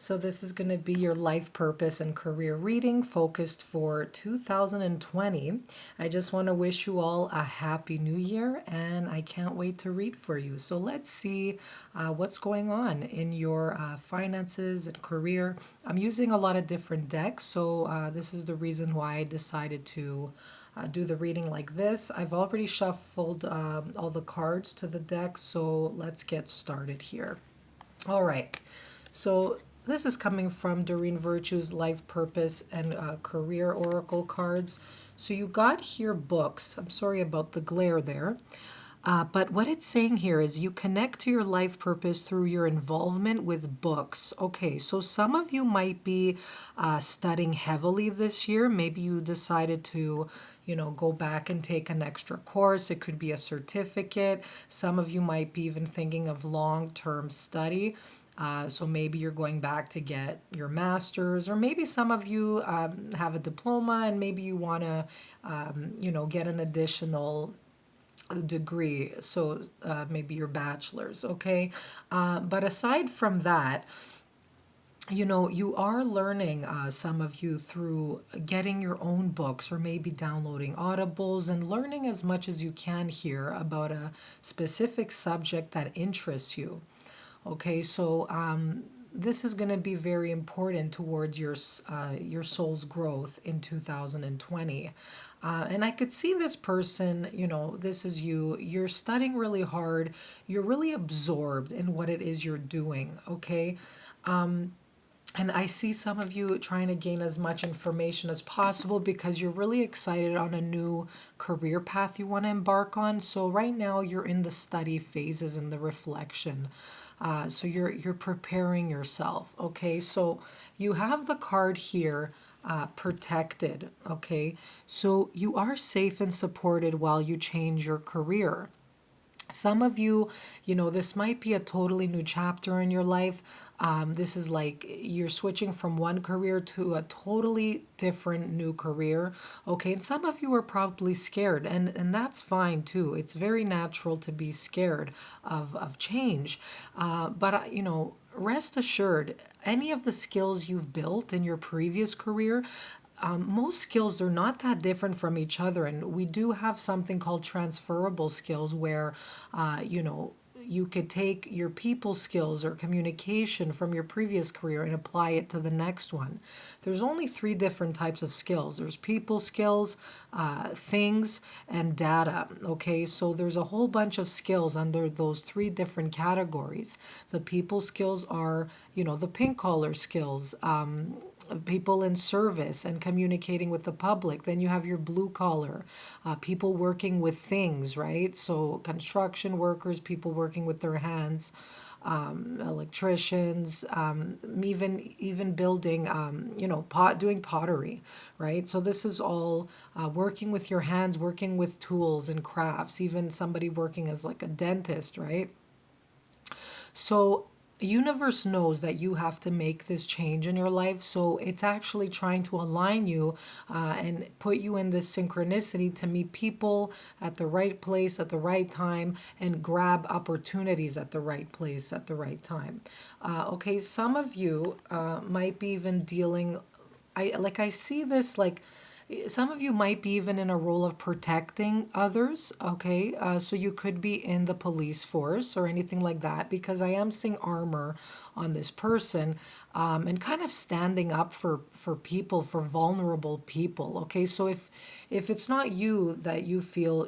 So this is going to be your life purpose and career reading focused for 2020. I just want to wish you all a happy new year, and I can't wait to read for you. So let's see what's going on in your finances and career. I'm using a lot of different decks, so this is the reason why I decided to do the reading like this. I've already shuffled all the cards to the deck, so let's get started here. All right. So this is coming from Doreen Virtue's Life Purpose and Career Oracle cards. So you got here books. I'm sorry about the glare there. But what it's saying here is you connect to your life purpose through your involvement with books. Okay, so some of you might be studying heavily this year. Maybe you decided to, go back and take an extra course. It could be a certificate. Some of you might be even thinking of long-term study. So maybe you're going back to get your master's, or maybe some of you have a diploma and maybe you want to, get an additional degree, so maybe your bachelor's, okay? But aside from that, you are learning, some of you, through getting your own books or maybe downloading audibles and learning as much as you can here about a specific subject that interests you. Okay, so this is going to be very important towards your soul's growth in 2020. And I could see this person, this is you. You're studying really hard. You're really absorbed in what it is you're doing, okay? And I see some of you trying to gain as much information as possible because you're really excited on a new career path you want to embark on. So right now you're in the study phases and the reflection. So you're preparing yourself. Okay, so you have the card here, protected. Okay, so you are safe and supported while you change your career. Some of you, this might be a totally new chapter in your life. This is like you're switching from one career to a totally different new career. Okay, and some of you are probably scared, and that's fine too. It's very natural to be scared of change. But rest assured, any of the skills you've built in your previous career, most skills, they're not that different from each other, and we do have something called transferable skills where you could take your people skills or communication from your previous career and apply it to the next one. There's only three different types of skills. There's people skills, things, and data. Okay, so there's a whole bunch of skills under those three different categories. The people skills are, the pink collar skills, people in service and communicating with the public. Then you have your blue collar, people working with things, right? So construction workers, people working with their hands, electricians, even building, doing pottery, right? So this is all working with your hands, working with tools and crafts. Even somebody working as like a dentist, right? So the universe knows that you have to make this change in your life. So it's actually trying to align you and put you in this synchronicity to meet people at the right place at the right time and grab opportunities at the right place at the right time. Okay, some of you might be even dealing, I see this like, some of you might be even in a role of protecting others, okay? So you could be in the police force or anything like that, because I am seeing armor on this person, and kind of standing up for people, for vulnerable people, okay? So if it's not you that you feel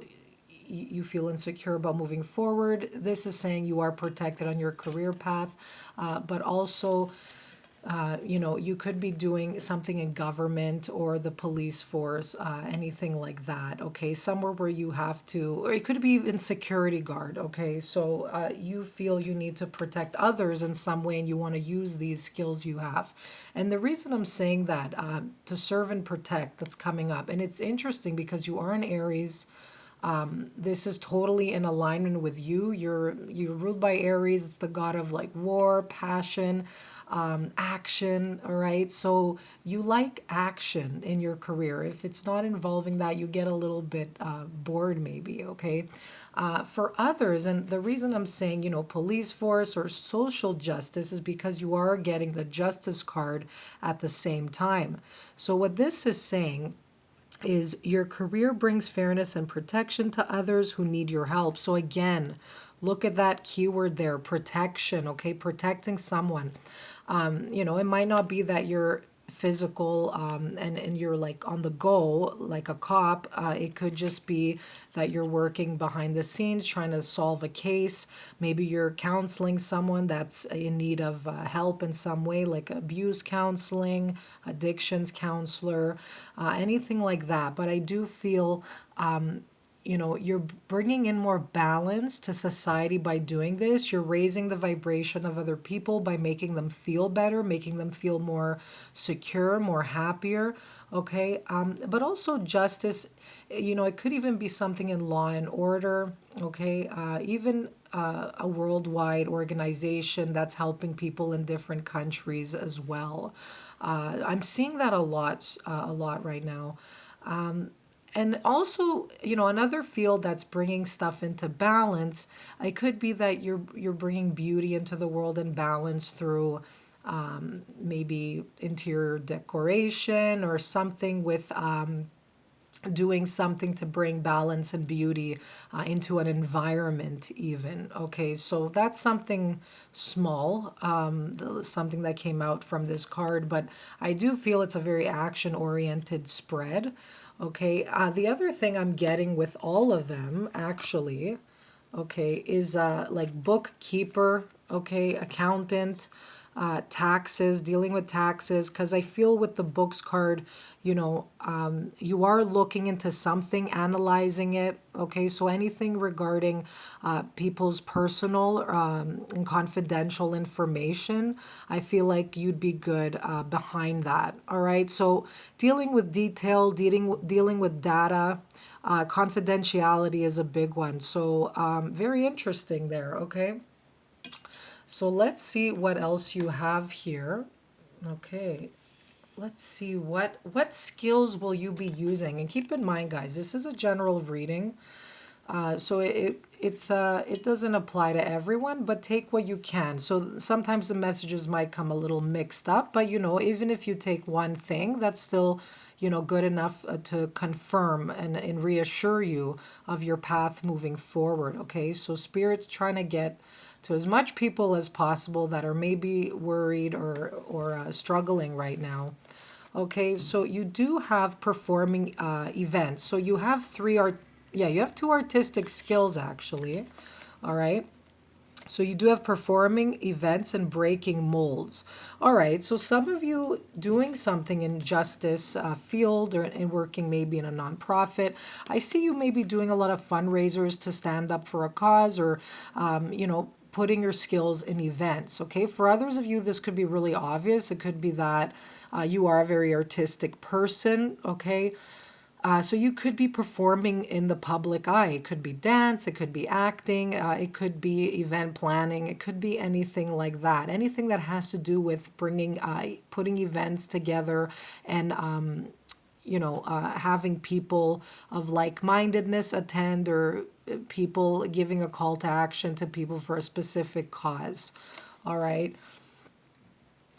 insecure about moving forward, this is saying you are protected on your career path, but also you could be doing something in government or the police force, anything like that, okay? Somewhere where you have to, or it could be even security guard, okay? So you feel you need to protect others in some way and you want to use these skills you have. And the reason I'm saying that, to serve and protect, that's coming up. And it's interesting because you are an Aries. This is totally in alignment with you. You're ruled by Aries. It's the god of like war, passion, action, all right? So you like action in your career. If it's not involving that, you get a little bit bored, maybe, okay? For others, and the reason I'm saying, police force or social justice is because you are getting the justice card at the same time. So, what this is saying is your career brings fairness and protection to others who need your help. So again, look at that keyword there, protection, okay? Protecting someone. It might not be that you're physical and you're like on the go like a cop. It could just be that you're working behind the scenes trying to solve a case. Maybe you're counseling someone that's in need of help in some way, like abuse counseling, addictions counselor, anything like that. But I do feel you're bringing in more balance to society by doing this. You're raising the vibration of other people by making them feel better, making them feel more secure, more happier. Okay. But also justice, it could even be something in law and order. Okay. Even a worldwide organization that's helping people in different countries as well. I'm seeing that a lot right now. And also, another field that's bringing stuff into balance, it could be that you're bringing beauty into the world and balance through maybe interior decoration or something with doing something to bring balance and beauty into an environment even. Okay, so that's something small, something that came out from this card, but I do feel it's a very action oriented spread. Okay, the other thing I'm getting with all of them actually, okay, is like bookkeeper, okay, accountant, taxes, dealing with taxes, because I feel with the books card, you are looking into something, analyzing it, okay, so anything regarding people's personal and confidential information, I feel like you'd be good behind that, all right, so dealing with detail, dealing with data, confidentiality is a big one. So very interesting there. Okay. So let's see what else you have here. Okay. Let's see what skills will you be using, and keep in mind, guys, this is a general reading, so it doesn't apply to everyone, but take what you can. So sometimes the messages might come a little mixed up, but even if you take one thing, that's still good enough to confirm and reassure you of your path moving forward. Okay, so spirit's trying to get to as much people as possible that are maybe worried or struggling right now. Okay, so you do have performing events. So you have you have two artistic skills actually. All right. So you do have performing events and breaking molds. All right. So some of you doing something in justice field or in working maybe in a nonprofit. I see you maybe doing a lot of fundraisers to stand up for a cause or, putting your skills in events. Okay. For others of you, this could be really obvious. It could be that you are a very artistic person. Okay. So you could be performing in the public eye. It could be dance, it could be acting, it could be event planning, it could be anything like that. Anything that has to do with putting events together and having people of like-mindedness attend or people giving a call to action to people for a specific cause. All right.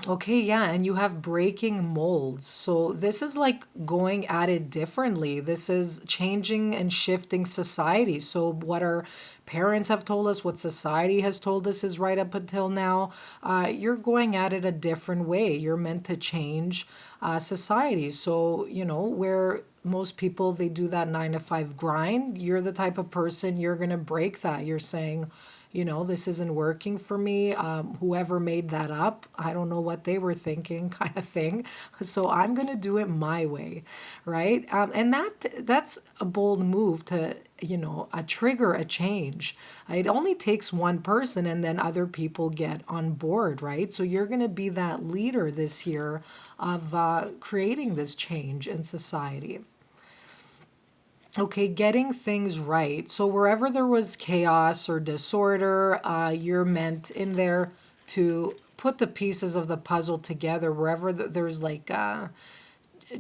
Okay, yeah, and you have breaking molds. So this is like going at it differently. This is changing and shifting society. So what our parents have told us, what society has told us is right up until now, you're going at it a different way. You're meant to change society. So, where most people they do that 9 to 5 grind, you're the type of person you're gonna break that. You're saying, this isn't working for me. Whoever made that up, I don't know what they were thinking, kind of thing. So I'm gonna do it my way, right? And that's a bold move to, trigger a change. It only takes one person, and then other people get on board, right? So you're gonna be that leader this year of creating this change in society. Okay, getting things right. So wherever there was chaos or disorder, you're meant in there to put the pieces of the puzzle together wherever there's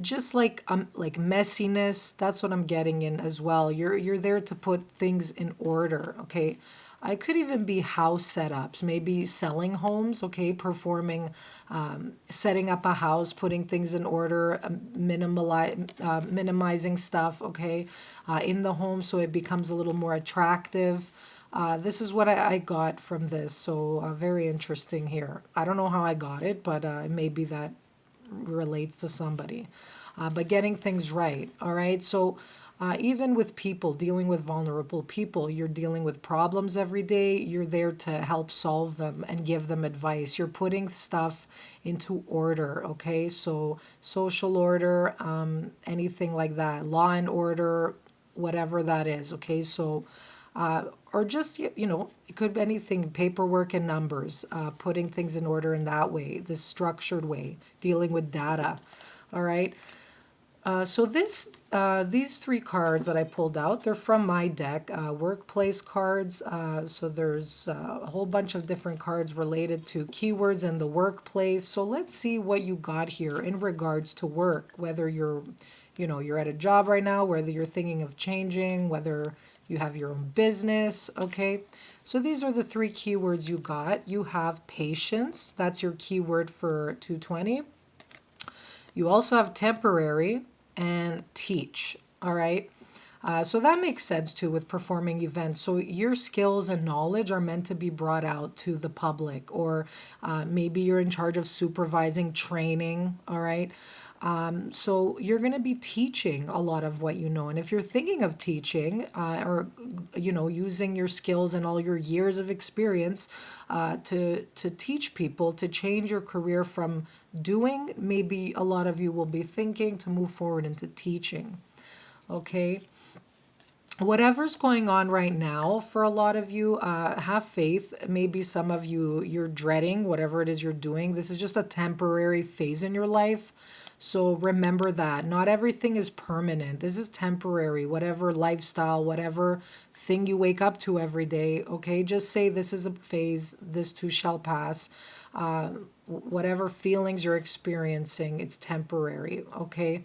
just like messiness. That's what I'm getting in as well. You're there to put things in order, okay? I could even be house setups, maybe selling homes, okay, performing, setting up a house, putting things in order, minimizing stuff, okay, in the home so it becomes a little more attractive. This is what I got from this, so very interesting here. I don't know how I got it, but maybe that relates to somebody. But getting things right, all right? So even with people, dealing with vulnerable people, you're dealing with problems every day. You're there to help solve them and give them advice. You're putting stuff into order, okay? So social order, anything like that, law and order, whatever that is, okay? So or just, it could be anything, paperwork and numbers, putting things in order in that way, this structured way, dealing with data. All right. So these three cards that I pulled out, they're from my deck, workplace cards. So there's a whole bunch of different cards related to keywords in the workplace. So let's see what you got here in regards to work, whether you're at a job right now, whether you're thinking of changing, whether you have your own business, okay? So these are the three keywords you got. You have patience, that's your keyword for 220. You also have temporary and teach, all right? So that makes sense too with performing events. So your skills and knowledge are meant to be brought out to the public, or maybe you're in charge of supervising training, all right? So you're going to be teaching a lot of what you know. And if you're thinking of teaching or, using your skills and all your years of experience to teach people, to change your career from doing, maybe a lot of you will be thinking to move forward into teaching. Okay. Whatever's going on right now for a lot of you, have faith. Maybe some of you, you're dreading whatever it is you're doing. This is just a temporary phase in your life. So remember that not everything is permanent. This is temporary, whatever lifestyle, whatever thing you wake up to every day. Okay, just say this is a phase, this too shall pass. Whatever feelings you're experiencing, it's temporary. Okay.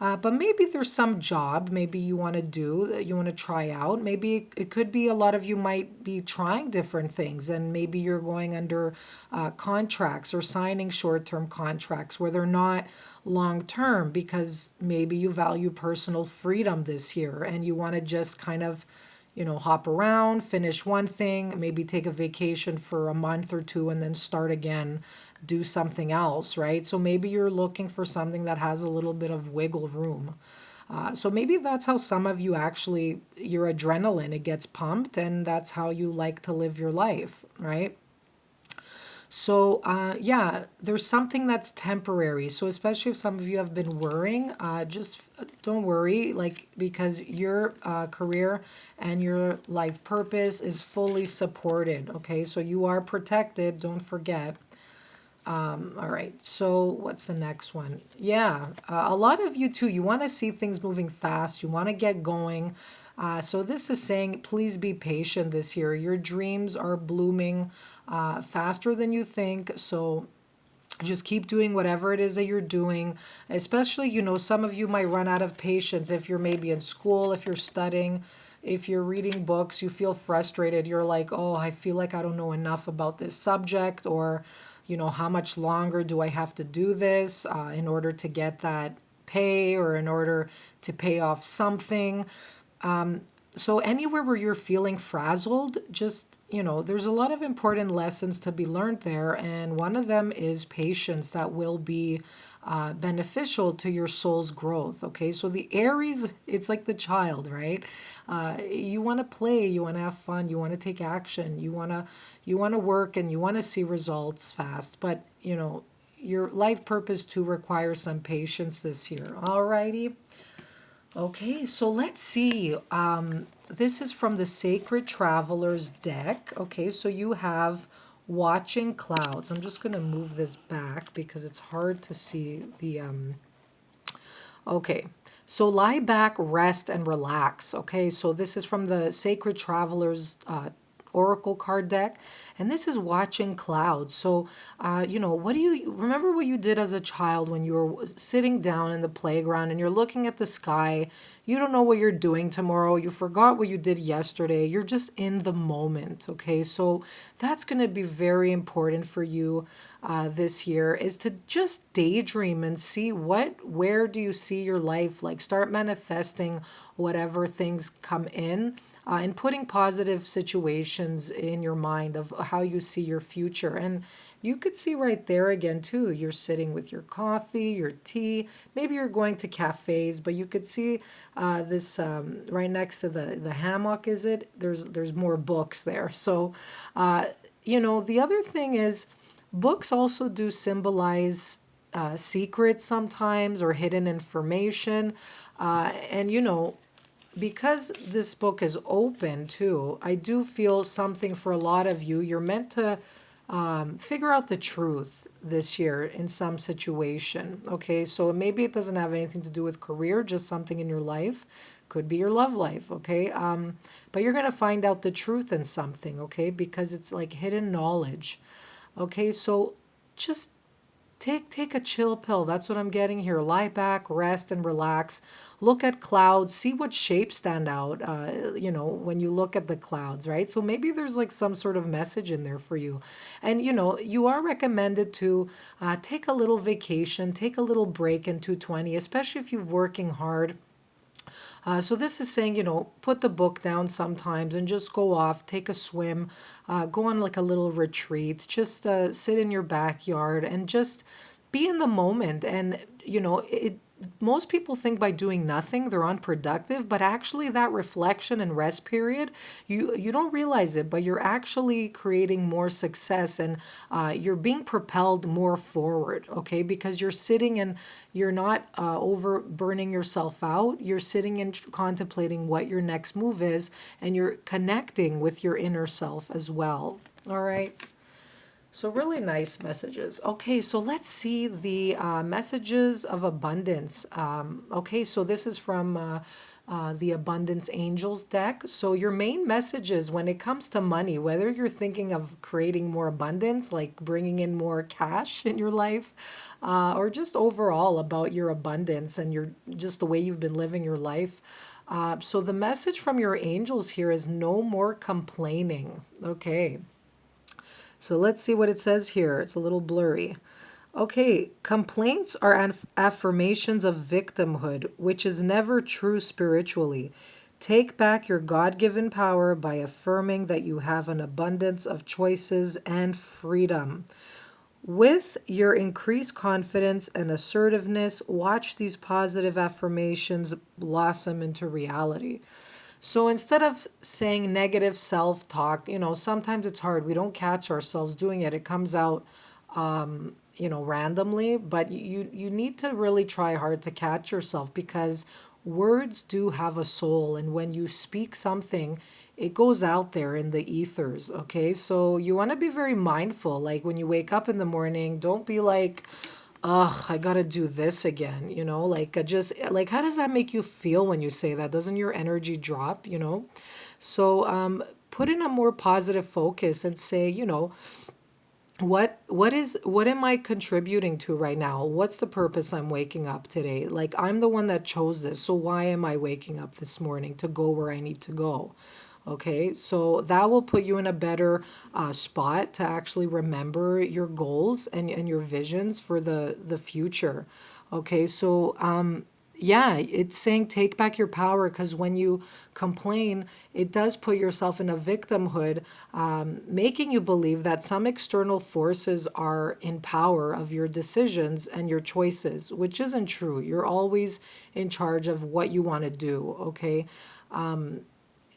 But maybe there's some job maybe you want to do that you want to try out. Maybe it could be a lot of you might be trying different things, and maybe you're going under contracts or signing short-term contracts where they're not long-term because maybe you value personal freedom this year and you want to just kind of hop around, finish one thing, maybe take a vacation for a month or two and then start again, do something else, right? So maybe you're looking for something that has a little bit of wiggle room. So maybe that's how some of you actually, your adrenaline, it gets pumped, and that's how you like to live your life, right? So, yeah, there's something that's temporary. So, especially if some of you have been worrying, just don't worry, because your career and your life purpose is fully supported. Okay, so you are protected. Don't forget. All right, so what's the next one? Yeah, a lot of you too, you want to see things moving fast. You want to get going. So this is saying, please be patient this year. Your dreams are blooming faster than you think. So just keep doing whatever it is that you're doing. Especially, some of you might run out of patience if you're maybe in school, if you're studying, if you're reading books, you feel frustrated. You're like, oh, I feel like I don't know enough about this subject, or, how much longer do I have to do this in order to get that pay or in order to pay off something. So anywhere where you're feeling frazzled, just, there's a lot of important lessons to be learned there. And one of them is patience that will be beneficial to your soul's growth. Okay, so the Aries, it's like the child, right? You want to play, you want to have fun, you want to take action, you want to work, and you want to see results fast. But, your life purpose too requires some patience this year. Alrighty. Okay, so let's see. This is from the Sacred Travelers deck. Okay, so you have Watching Clouds. I'm just going to move this back because it's hard to see the... Okay, so lie back, rest, and relax. Okay, so this is from the Sacred Travelers oracle card deck, and this is watching clouds. So, what do you remember what you did as a child when you were sitting down in the playground and you're looking at the sky? You don't know what you're doing tomorrow. You forgot what you did yesterday. You're just in the moment. Okay, so that's going to be very important for you this year, is to just daydream and see where do you see your life, like start manifesting whatever things come in, and putting positive situations in your mind of how you see your future. And you could see right there again too, you're sitting with your coffee, your tea, maybe you're going to cafes, but you could see this right next to the hammock, is it? There's more books there. So the other thing is, books also do symbolize secrets sometimes, or hidden information. And because this book is open too, I do feel something for a lot of you. You're meant to figure out the truth this year in some situation. Okay, so maybe it doesn't have anything to do with career, just something in your life. Could be your love life. Okay, but you're going to find out the truth in something. Okay, because it's like hidden knowledge. Okay, so just take a chill pill. That's what I'm getting here. Lie back, rest, and relax. Look at clouds. See what shapes stand out, when you look at the clouds, right? So maybe there's like some sort of message in there for you. And, you are recommended to take a little vacation, take a little break in 220, especially if you're working hard. So this is saying, put the book down sometimes and just go off, take a swim, go on like a little retreat, just sit in your backyard and just be in the moment. And, most people think by doing nothing they're unproductive, but actually that reflection and rest period, you don't realize it, but you're actually creating more success, and you're being propelled more forward. Okay, because you're sitting and you're not over burning yourself out. You're sitting and contemplating what your next move is, and you're connecting with your inner self as well. All right. So really nice messages. Okay, so let's see the messages of abundance. Okay, so this is from the Abundance Angels deck. So your main messages when it comes to money, whether you're thinking of creating more abundance, like bringing in more cash in your life, or just overall about your abundance and just the way you've been living your life. So the message from your angels here is no more complaining. Okay. So let's see what it says here. It's a little blurry. Okay, complaints are affirmations of victimhood, which is never true spiritually. Take back your God-given power by affirming that you have an abundance of choices and freedom. With your increased confidence and assertiveness, watch these positive affirmations blossom into reality. So instead of saying negative self-talk, sometimes it's hard. We don't catch ourselves doing it. It comes out, randomly, but you need to really try hard to catch yourself, because words do have a soul. And when you speak something, it goes out there in the ethers. Okay. So you want to be very mindful. Like when you wake up in the morning, don't be like, ugh, I gotta do this again, just like, how does that make you feel when you say that? Doesn't your energy drop, So put in a more positive focus and say, what am I contributing to right now? What's the purpose I'm waking up today? Like, I'm the one that chose this, so why am I waking up this morning to go where I need to go? Okay, so that will put you in a better spot to actually remember your goals and your visions for the future. Okay, so yeah, it's saying take back your power, because when you complain, it does put yourself in a victimhood, making you believe that some external forces are in power of your decisions and your choices, which isn't true. You're always in charge of what you want to do, okay?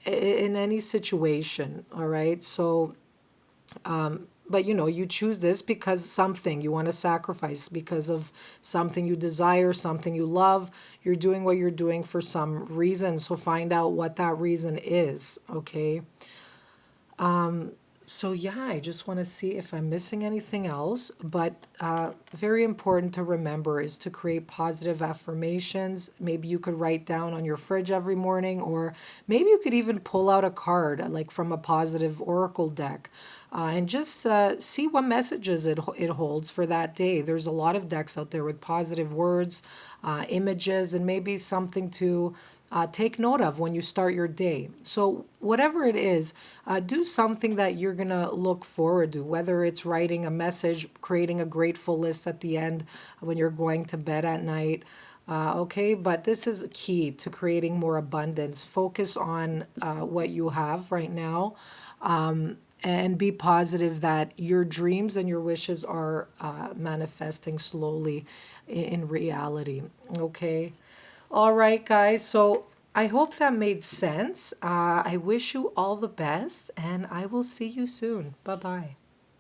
In any situation, all right? So, but you choose this because something you want to sacrifice, because of something you desire, something you love. You're doing what you're doing for some reason. So find out what that reason is, okay? So yeah, I just want to see if I'm missing anything else. But very important to remember is to create positive affirmations. Maybe you could write down on your fridge every morning, or maybe you could even pull out a card like from a positive oracle deck. And just see what messages it holds for that day. There's a lot of decks out there with positive words, images, and maybe something to take note of when you start your day. So, whatever it is, do something that you're going to look forward to, whether it's writing a message, creating a grateful list at the end when you're going to bed at night. Okay, but this is key to creating more abundance. Focus on what you have right now, and be positive that your dreams and your wishes are manifesting slowly in reality. Okay. All right, guys. So I hope that made sense. I wish you all the best, and I will see you soon. Bye bye.